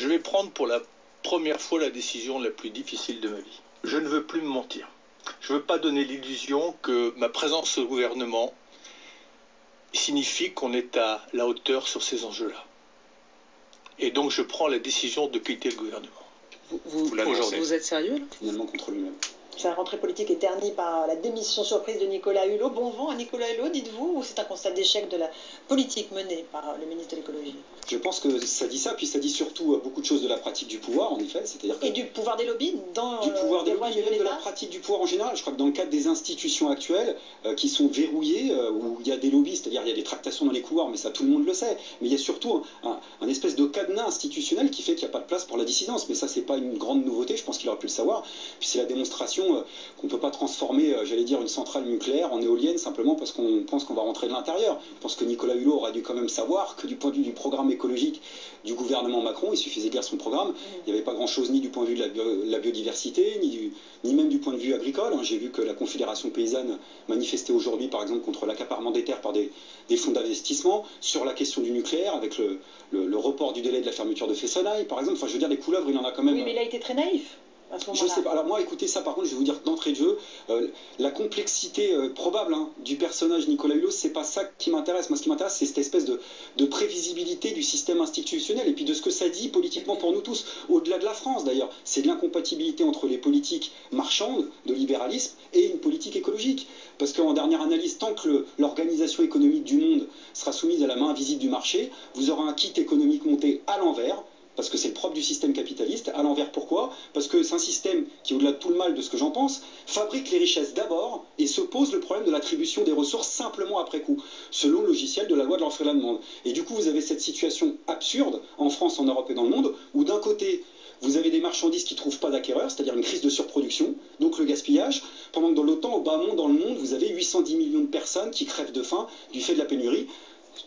Je vais prendre pour la première fois la décision la plus difficile de ma vie. Je ne veux plus me mentir. Je ne veux pas donner l'illusion que ma présence au gouvernement signifie qu'on est à la hauteur sur ces enjeux-là. Et donc je prends la décision de quitter le gouvernement. Vous êtes sérieux là? Finalement contre lui-même. Sa rentrée politique est ternie par la démission surprise de Nicolas Hulot. Bon vent à Nicolas Hulot, dites-vous, ou c'est un constat d'échec de la politique menée par le ministre de l'écologie? Je pense que ça dit ça, puis ça dit surtout beaucoup de choses de la pratique du pouvoir, en effet. C'est-à-dire Et du pouvoir des lobbies dans du pouvoir des lobbies, de mais même de la l'État. pratique du pouvoir en général. Je crois que dans le cadre des institutions actuelles, qui sont verrouillées, où il y a des lobbies, c'est-à-dire il y a des tractations dans les couloirs, mais ça tout le monde le sait. Mais il y a surtout un espèce de cadenas institutionnel qui fait qu'il n'y a pas de place pour la dissidence. Mais ça, c'est pas une grande nouveauté, je pense qu'il aurait pu le savoir. Puis c'est la démonstration qu'on ne peut pas transformer, j'allais dire, une centrale nucléaire en éolienne simplement parce qu'on pense qu'on va rentrer de l'intérieur. Je pense que Nicolas Hulot aurait dû quand même savoir que du point de vue du programme écologique du gouvernement Macron, il suffisait de lire son programme, il n'y avait pas grand-chose ni du point de vue de la biodiversité, ni même du point de vue agricole. J'ai vu que la Confédération paysanne manifestait aujourd'hui, par exemple, contre l'accaparement des terres par des fonds d'investissement, sur la question du nucléaire, avec le report du délai de la fermeture de Fessenheim, par exemple. Enfin, je veux dire, des couleuvres, il en a quand même... Oui, mais il a été très naïf. Je sais pas. Alors moi, écoutez, ça par contre, je vais vous dire d'entrée de jeu, la complexité probable du personnage Nicolas Hulot, c'est pas ça qui m'intéresse. Moi, ce qui m'intéresse, c'est cette espèce de prévisibilité du système institutionnel et puis de ce que ça dit politiquement pour nous tous, au-delà de la France d'ailleurs. C'est de l'incompatibilité entre les politiques marchandes, de libéralisme, et une politique écologique. Parce qu'en dernière analyse, tant que l'organisation économique du monde sera soumise à la main invisible du marché, vous aurez un kit économique monté à l'envers, parce que c'est le propre du système capitaliste. À l'envers, pourquoi? Parce que c'est un système qui, au-delà de tout le mal de ce que j'en pense, fabrique les richesses d'abord et se pose le problème de l'attribution des ressources simplement après coup, selon le logiciel de la loi de l'offre et la demande. Et du coup, vous avez cette situation absurde, en France, en Europe et dans le monde, où d'un côté, vous avez des marchandises qui ne trouvent pas d'acquéreurs, c'est-à-dire une crise de surproduction, donc le gaspillage, pendant que dans l'autre temps, au bas monde, dans le monde, vous avez 810 millions de personnes qui crèvent de faim du fait de la pénurie.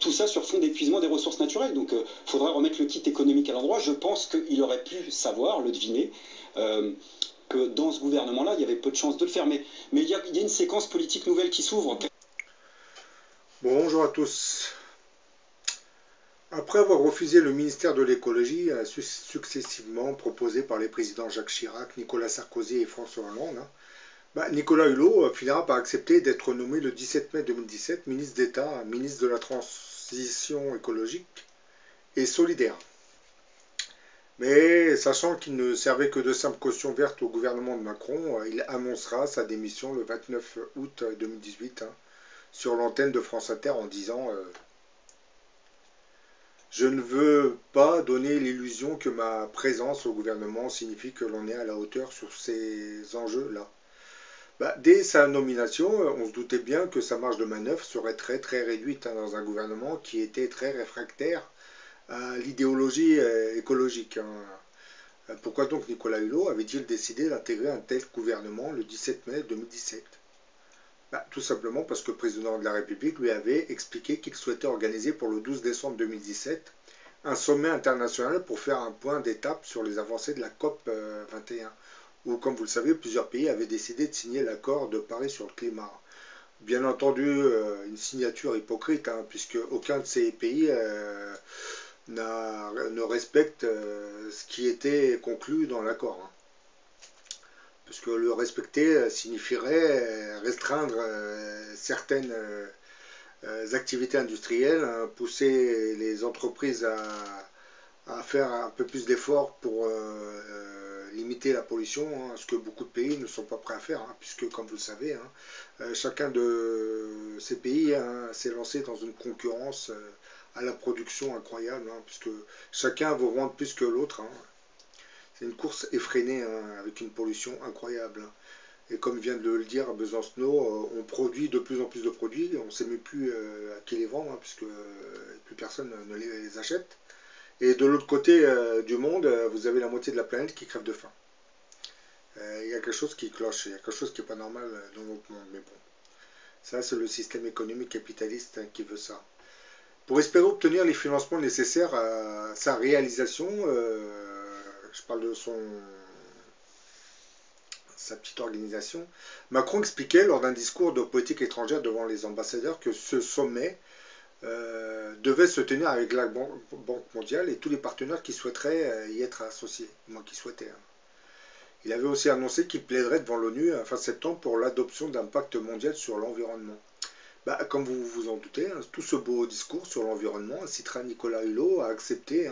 Tout ça sur fond d'épuisement des ressources naturelles. Donc il faudra remettre le kit économique à l'endroit. Je pense qu'il aurait pu savoir, le deviner, que dans ce gouvernement-là, il y avait peu de chances de le faire. Mais il y a une séquence politique nouvelle qui s'ouvre. Bonjour à tous. Après avoir refusé le ministère de l'écologie, successivement proposé par les présidents Jacques Chirac, Nicolas Sarkozy et François Hollande, Nicolas Hulot finira par accepter d'être nommé le 17 mai 2017 ministre d'État, ministre de la Transition écologique et solidaire. Mais sachant qu'il ne servait que de simple caution verte au gouvernement de Macron, il annoncera sa démission le 29 août 2018 sur l'antenne de France Inter en disant « Je ne veux pas donner l'illusion que ma présence au gouvernement signifie que l'on est à la hauteur sur ces enjeux-là. » Dès sa nomination, on se doutait bien que sa marge de manœuvre serait très très réduite dans un gouvernement qui était très réfractaire à l'idéologie écologique. Pourquoi donc Nicolas Hulot avait-il décidé d'intégrer un tel gouvernement le 17 mai 2017 Tout simplement parce que le président de la République lui avait expliqué qu'il souhaitait organiser pour le 12 décembre 2017 un sommet international pour faire un point d'étape sur les avancées de la COP 21. Où, comme vous le savez, plusieurs pays avaient décidé de signer l'accord de Paris sur le climat. Bien entendu, une signature hypocrite, puisque aucun de ces pays ne respecte ce qui était conclu dans l'accord. Puisque le respecter signifierait restreindre certaines activités industrielles, pousser les entreprises à faire un peu plus d'efforts pour limiter la pollution, ce que beaucoup de pays ne sont pas prêts à faire, puisque comme vous le savez, chacun de ces pays s'est lancé dans une concurrence à la production incroyable, puisque chacun veut vendre plus que l'autre. C'est une course effrénée avec une pollution incroyable. Et comme vient de le dire Besancenot, on produit de plus en plus de produits, on ne sait même plus à qui les vendre, puisque plus personne ne les achète. Et de l'autre côté du monde, vous avez la moitié de la planète qui crève de faim. Il y a quelque chose qui cloche, il y a quelque chose qui n'est pas normal dans notre monde. Mais bon, ça c'est le système économique capitaliste qui veut ça. Pour espérer obtenir les financements nécessaires à sa réalisation, je parle de sa petite organisation, Macron expliquait lors d'un discours de politique étrangère devant les ambassadeurs que ce sommet devait se tenir avec la Banque mondiale et tous les partenaires qui souhaiteraient y être associés, moi qui souhaitais. Hein. Il avait aussi annoncé qu'il plaiderait devant l'ONU fin septembre pour l'adoption d'un pacte mondial sur l'environnement. Bah, comme vous vous en doutez, hein, tout ce beau discours sur l'environnement incitera Nicolas Hulot à accepter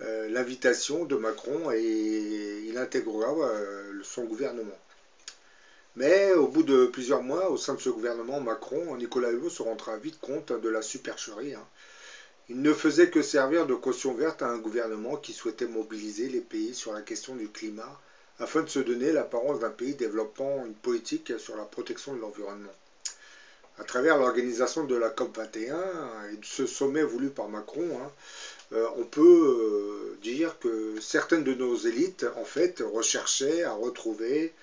l'invitation de Macron et il intégrera son gouvernement. Mais au bout de plusieurs mois, au sein de ce gouvernement Macron, Nicolas Hulot se rendra vite compte de la supercherie. Hein. Il ne faisait que servir de caution verte à un gouvernement qui souhaitait mobiliser les pays sur la question du climat afin de se donner l'apparence d'un pays développant une politique sur la protection de l'environnement. À travers l'organisation de la COP21 et de ce sommet voulu par Macron, on peut dire que certaines de nos élites, en fait, recherchaient à retrouver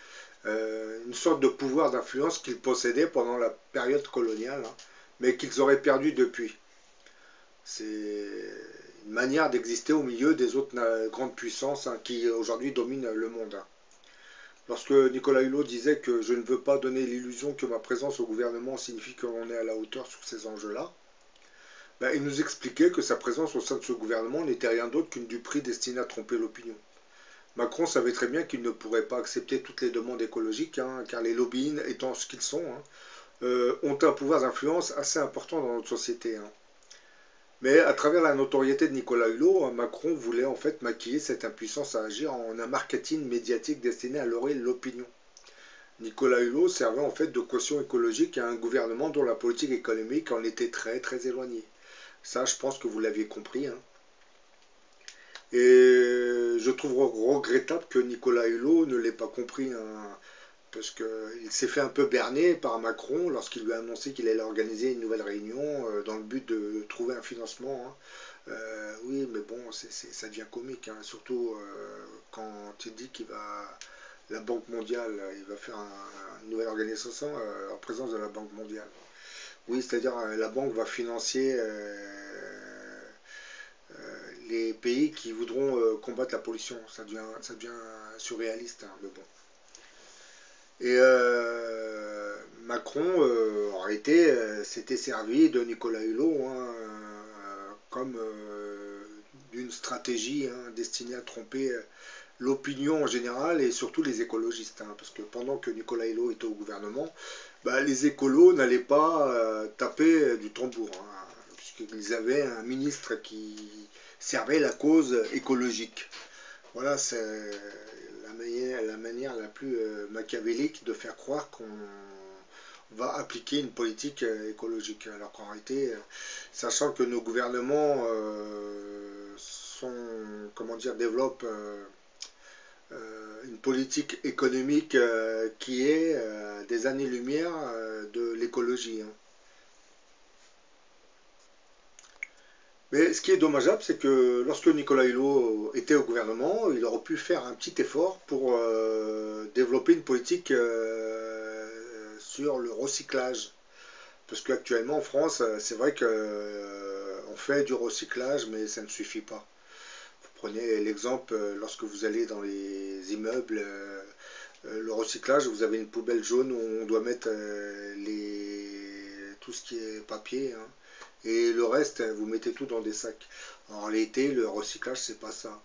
une sorte de pouvoir d'influence qu'ils possédaient pendant la période coloniale, mais qu'ils auraient perdu depuis. C'est une manière d'exister au milieu des autres grandes puissances qui aujourd'hui dominent le monde. Lorsque Nicolas Hulot disait que je ne veux pas donner l'illusion que ma présence au gouvernement signifie qu'on est à la hauteur sur ces enjeux-là, il nous expliquait que sa présence au sein de ce gouvernement n'était rien d'autre qu'une duperie destinée à tromper l'opinion. Macron savait très bien qu'il ne pourrait pas accepter toutes les demandes écologiques, car les lobbying, étant ce qu'ils sont, ont un pouvoir d'influence assez important dans notre société. Mais à travers la notoriété de Nicolas Hulot, Macron voulait en fait maquiller cette impuissance à agir en un marketing médiatique destiné à leurrer l'opinion. Nicolas Hulot servait en fait de caution écologique à un gouvernement dont la politique économique en était très très éloignée. Ça, je pense que vous l'aviez compris. Hein. Et je trouve regrettable que Nicolas Hulot ne l'ait pas compris, parce qu'il s'est fait un peu berner par Macron lorsqu'il lui a annoncé qu'il allait organiser une nouvelle réunion dans le but de trouver un financement. Oui, mais bon, ça devient comique, surtout quand il dit qu'il va, la Banque mondiale, il va faire une nouvelle organisation en présence de la Banque mondiale. Oui, c'est-à-dire la banque va financer les pays qui voudront combattre la pollution. Ça devient surréaliste, mais bon. Et Macron, en réalité, s'était servi de Nicolas Hulot comme d'une stratégie destinée à tromper l'opinion en général et surtout les écologistes. Parce que pendant que Nicolas Hulot était au gouvernement, les écolos n'allaient pas taper du tambour, puisqu'ils avaient un ministre qui servait la cause écologique. Voilà, c'est la manière la plus machiavélique de faire croire qu'on va appliquer une politique écologique. Alors qu'en réalité, sachant que nos gouvernements développent une politique économique qui est des années-lumière de l'écologie. Mais ce qui est dommageable, c'est que lorsque Nicolas Hulot était au gouvernement, il aurait pu faire un petit effort pour développer une politique sur le recyclage. Parce qu'actuellement en France, c'est vrai qu'on fait du recyclage, mais ça ne suffit pas. Vous prenez l'exemple, lorsque vous allez dans les immeubles, le recyclage, vous avez une poubelle jaune où on doit mettre tout ce qui est papier, et le reste, vous mettez tout dans des sacs. En réalité, le recyclage, c'est pas ça.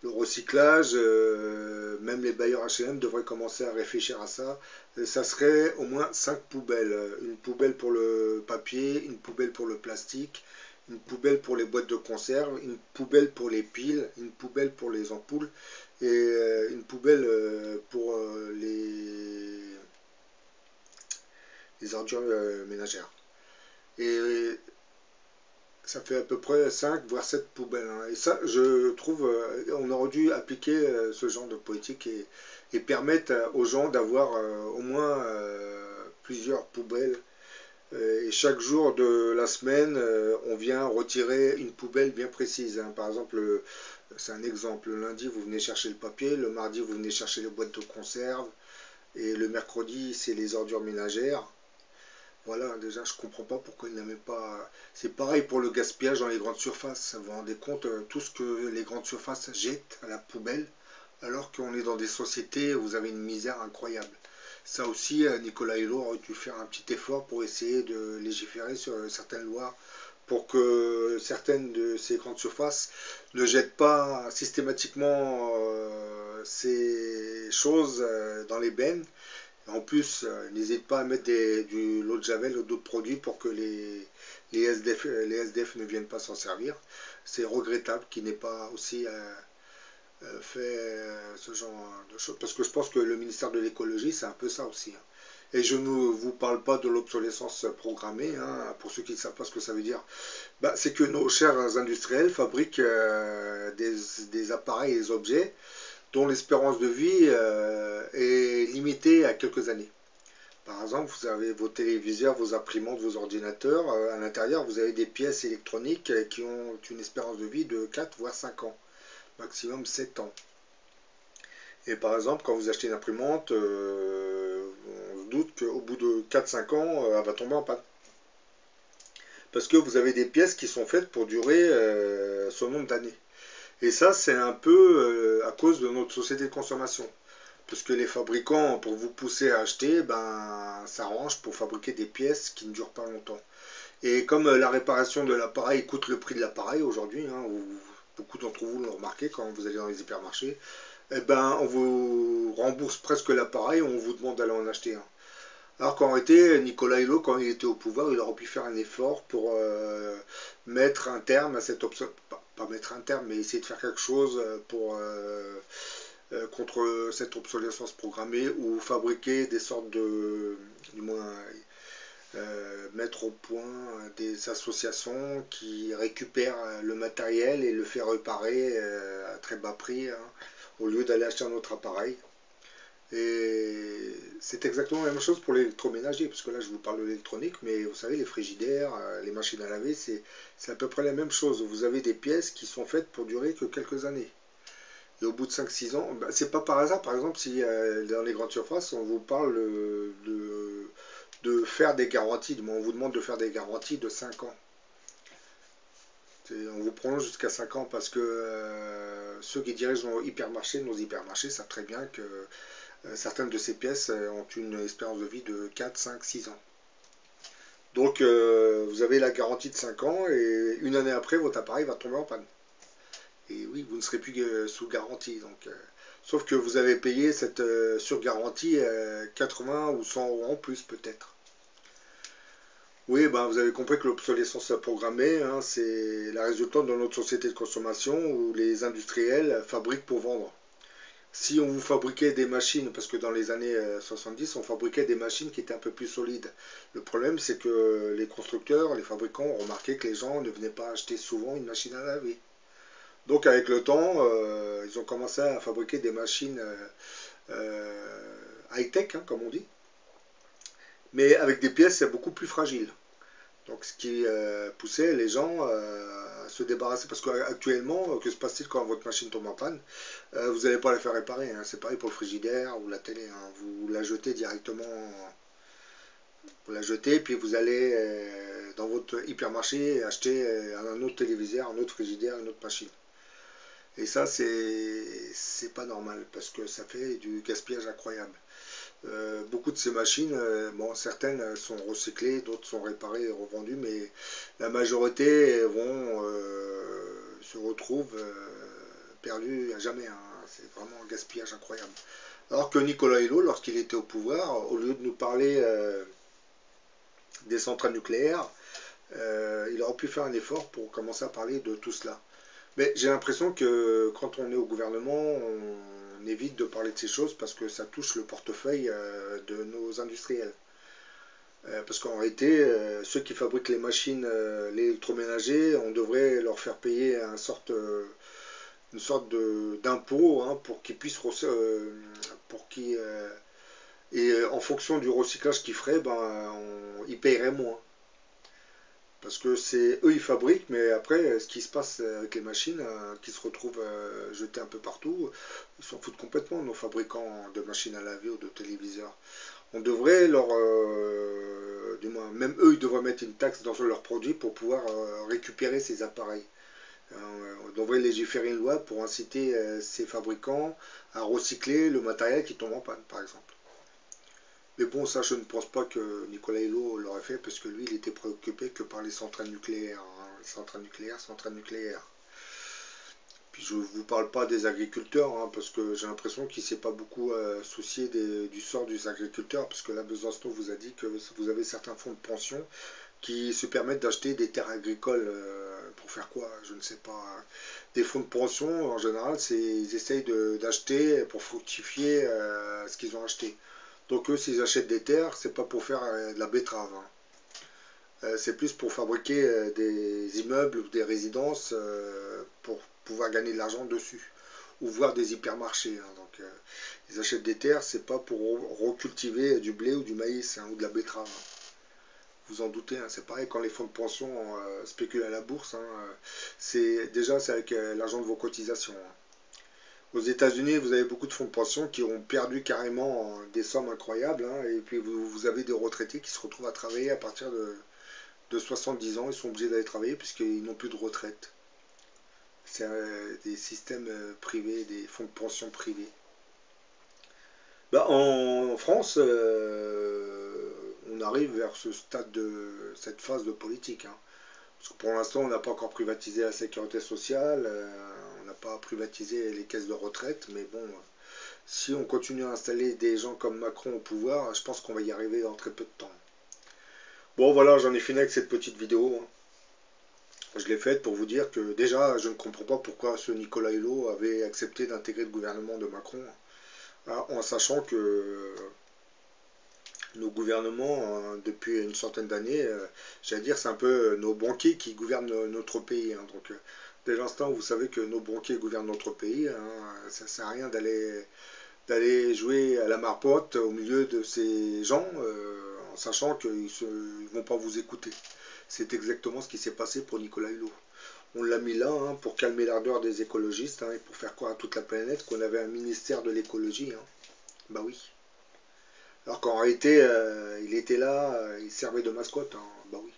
Le recyclage, même les bailleurs HLM devraient commencer à réfléchir à ça. Ça serait au moins 5 poubelles. Une poubelle pour le papier, une poubelle pour le plastique, une poubelle pour les boîtes de conserve, une poubelle pour les piles, une poubelle pour les ampoules et une poubelle pour les ordures ménagères. Et ça fait à peu près 5 voire 7 poubelles. Et ça, je trouve, on aurait dû appliquer ce genre de politique et permettre aux gens d'avoir au moins plusieurs poubelles. Et chaque jour de la semaine, on vient retirer une poubelle bien précise. Par exemple, c'est un exemple, le lundi, vous venez chercher le papier, le mardi, vous venez chercher les boîtes de conserve, et le mercredi, c'est les ordures ménagères. Voilà, déjà, je ne comprends pas pourquoi ils n'avaient pas... C'est pareil pour le gaspillage dans les grandes surfaces. Vous vous rendez compte, tout ce que les grandes surfaces jettent à la poubelle, alors qu'on est dans des sociétés où vous avez une misère incroyable. Ça aussi, Nicolas Hulot aurait dû faire un petit effort pour essayer de légiférer sur certaines lois pour que certaines de ces grandes surfaces ne jettent pas systématiquement ces choses dans les bennes. En plus, n'hésite pas à mettre de l'eau de Javel ou d'autres produits pour que les SDF ne viennent pas s'en servir. C'est regrettable qu'il n'ait pas aussi fait ce genre de choses. Parce que je pense que le ministère de l'écologie, c'est un peu ça aussi. Hein. Et je ne vous parle pas de l'obsolescence programmée, hein, pour ceux qui ne savent pas ce que ça veut dire. Bah, c'est que nos chers industriels fabriquent des appareils et des objets dont l'espérance de vie est limitée à quelques années. Par exemple, vous avez vos téléviseurs, vos imprimantes, vos ordinateurs. À l'intérieur, vous avez des pièces électroniques qui ont une espérance de vie de 4 voire 5 ans, maximum 7 ans. Et par exemple, quand vous achetez une imprimante, on se doute qu'au bout de 4-5 ans, elle va tomber en panne. Parce que vous avez des pièces qui sont faites pour durer ce nombre d'années. Et ça, c'est un peu à cause de notre société de consommation. Parce que les fabricants, pour vous pousser à acheter, s'arrangent pour fabriquer des pièces qui ne durent pas longtemps. Et comme la réparation de l'appareil coûte le prix de l'appareil aujourd'hui, hein, beaucoup d'entre vous l'ont remarqué quand vous allez dans les hypermarchés, on vous rembourse presque l'appareil, on vous demande d'aller en acheter un. Alors qu'en réalité, Nicolas Hulot, quand il était au pouvoir, il aurait pu faire un effort pour mettre un terme à cette obsolescence. Pas mettre un terme, mais essayer de faire quelque chose pour contre cette obsolescence programmée ou fabriquer des sortes de, du moins, mettre au point des associations qui récupèrent le matériel et le fait réparer à très bas prix, hein, au lieu d'aller acheter un autre appareil. Et c'est exactement la même chose pour l'électroménager, parce que là je vous parle de l'électronique, mais vous savez, les frigidaires, les machines à laver, c'est à peu près la même chose. Vous avez des pièces qui sont faites pour durer que quelques années. Et au bout de 5-6 ans, c'est pas par hasard, par exemple, si dans les grandes surfaces, on vous parle de faire des garanties, on vous demande de faire des garanties de 5 ans. On vous prolonge jusqu'à 5 ans parce que ceux qui dirigent nos hypermarchés savent très bien que certaines de ces pièces ont une espérance de vie de 4, 5, 6 ans. Donc vous avez la garantie de 5 ans et une année après, votre appareil va tomber en panne. Et oui, vous ne serez plus sous garantie. Donc, sauf que vous avez payé cette surgarantie 80 ou 100 € en plus peut-être. Oui, vous avez compris que l'obsolescence programmée, hein, c'est la résultante de notre société de consommation où les industriels fabriquent pour vendre. Si on vous fabriquait des machines, parce que dans les années 70, on fabriquait des machines qui étaient un peu plus solides. Le problème, c'est que les constructeurs, les fabricants ont remarqué que les gens ne venaient pas acheter souvent une machine à laver. Donc avec le temps, ils ont commencé à fabriquer des machines high-tech, hein, comme on dit, mais avec des pièces beaucoup plus fragiles. Donc ce qui poussait les gens à se débarrasser. Parce qu'actuellement, que se passe-t-il quand votre machine tombe en panne? Vous n'allez pas la faire réparer. Hein. C'est pareil pour le frigidaire ou la télé. Hein. Vous la jetez directement. Vous la jetez, puis vous allez dans votre hypermarché acheter un autre téléviseur, un autre frigidaire, une autre machine. Et ça, c'est pas normal, parce que ça fait du gaspillage incroyable. Beaucoup de ces machines, certaines sont recyclées, d'autres sont réparées et revendues, mais la majorité se retrouvent perdues à jamais. Hein. C'est vraiment un gaspillage incroyable. Alors que Nicolas Hulot, lorsqu'il était au pouvoir, au lieu de nous parler des centrales nucléaires, il aurait pu faire un effort pour commencer à parler de tout cela. Mais j'ai l'impression que quand on est au gouvernement, on évite de parler de ces choses parce que ça touche le portefeuille de nos industriels. Parce qu'en réalité, ceux qui fabriquent les machines, l'électroménager, on devrait leur faire payer une sorte d'impôt, hein, pour qu'ils puissent et en fonction du recyclage qu'ils feraient, ils paieraient moins. Parce que c'est eux ils fabriquent, mais après ce qui se passe avec les machines qui se retrouvent jetées un peu partout, ils s'en foutent complètement, nos fabricants de machines à laver ou de téléviseurs. On devrait du moins, même eux ils devraient mettre une taxe dans leurs produits pour pouvoir récupérer ces appareils. On devrait légiférer une loi pour inciter ces fabricants à recycler le matériel qui tombe en panne, par exemple. Mais bon, ça, je ne pense pas que Nicolas Hulot l'aurait fait, parce que lui, il était préoccupé que par les centrales nucléaires. Hein. Centrales nucléaires. Puis je ne vous parle pas des agriculteurs, hein, parce que j'ai l'impression qu'il ne s'est pas beaucoup soucié du sort des agriculteurs, parce que là, Besançon vous a dit que vous avez certains fonds de pension qui se permettent d'acheter des terres agricoles. Pour faire quoi? Je ne sais pas. Des fonds de pension, en général, ils essayent d'acheter pour fructifier ce qu'ils ont acheté. Donc eux, s'ils achètent des terres, c'est pas pour faire de la betterave. Hein. C'est plus pour fabriquer des immeubles ou des résidences pour pouvoir gagner de l'argent dessus. Ou voir des hypermarchés. Hein. Donc ils achètent des terres, c'est pas pour recultiver du blé ou du maïs hein, ou de la betterave. Hein. Vous en doutez, hein, c'est pareil quand les fonds de pension spéculent à la bourse. Hein, c'est avec l'argent de vos cotisations. Hein. Aux États-Unis, vous avez beaucoup de fonds de pension qui ont perdu carrément des sommes incroyables. Hein, et puis vous avez des retraités qui se retrouvent à travailler à partir de 70 ans. Ils sont obligés d'aller travailler puisqu'ils n'ont plus de retraite. C'est des systèmes privés, des fonds de pension privés. Bah, en France, on arrive vers ce stade cette phase de politique. Hein. Parce que pour l'instant, on n'a pas encore privatisé la sécurité sociale, on n'a pas privatisé les caisses de retraite, mais bon, si on continue à installer des gens comme Macron au pouvoir, je pense qu'on va y arriver dans très peu de temps. Bon voilà, j'en ai fini avec cette petite vidéo. Hein. Je l'ai faite pour vous dire que déjà, je ne comprends pas pourquoi ce Nicolas Hulot avait accepté d'intégrer le gouvernement de Macron, hein, en sachant que nos gouvernements, depuis une centaine d'années, j'allais dire, c'est un peu nos banquiers qui gouvernent notre pays. Hein. Donc, dès l'instant où vous savez que nos banquiers gouvernent notre pays, hein, ça ne sert à rien d'aller jouer à la marpote au milieu de ces gens, en sachant qu'ils ne vont pas vous écouter. C'est exactement ce qui s'est passé pour Nicolas Hulot. On l'a mis là hein, pour calmer l'ardeur des écologistes hein, et pour faire croire à toute la planète qu'on avait un ministère de l'écologie. Hein. Bah oui. Alors qu'en réalité, il était là, il servait de mascotte. Hein. Bah oui.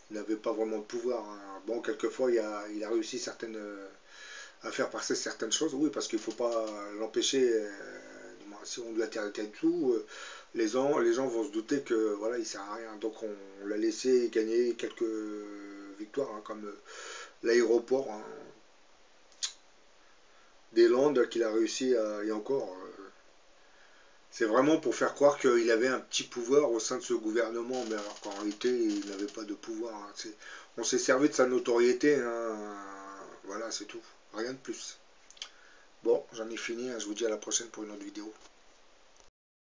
Il n'avait pas vraiment de pouvoir. Hein. Bon, quelquefois, il a réussi à faire passer certaines choses. Oui, parce qu'il ne faut pas l'empêcher. Si on lui a arrêté tout, les gens vont se douter que voilà, il ne sert à rien. Donc on l'a laissé gagner quelques victoires, hein, comme l'aéroport hein, des Landes qu'il a réussi et encore. C'est vraiment pour faire croire qu'il avait un petit pouvoir au sein de ce gouvernement, mais alors qu'en réalité, il n'avait pas de pouvoir. Hein. On s'est servi de sa notoriété, hein. Voilà, c'est tout. Rien de plus. Bon, j'en ai fini, hein. Je vous dis à la prochaine pour une autre vidéo.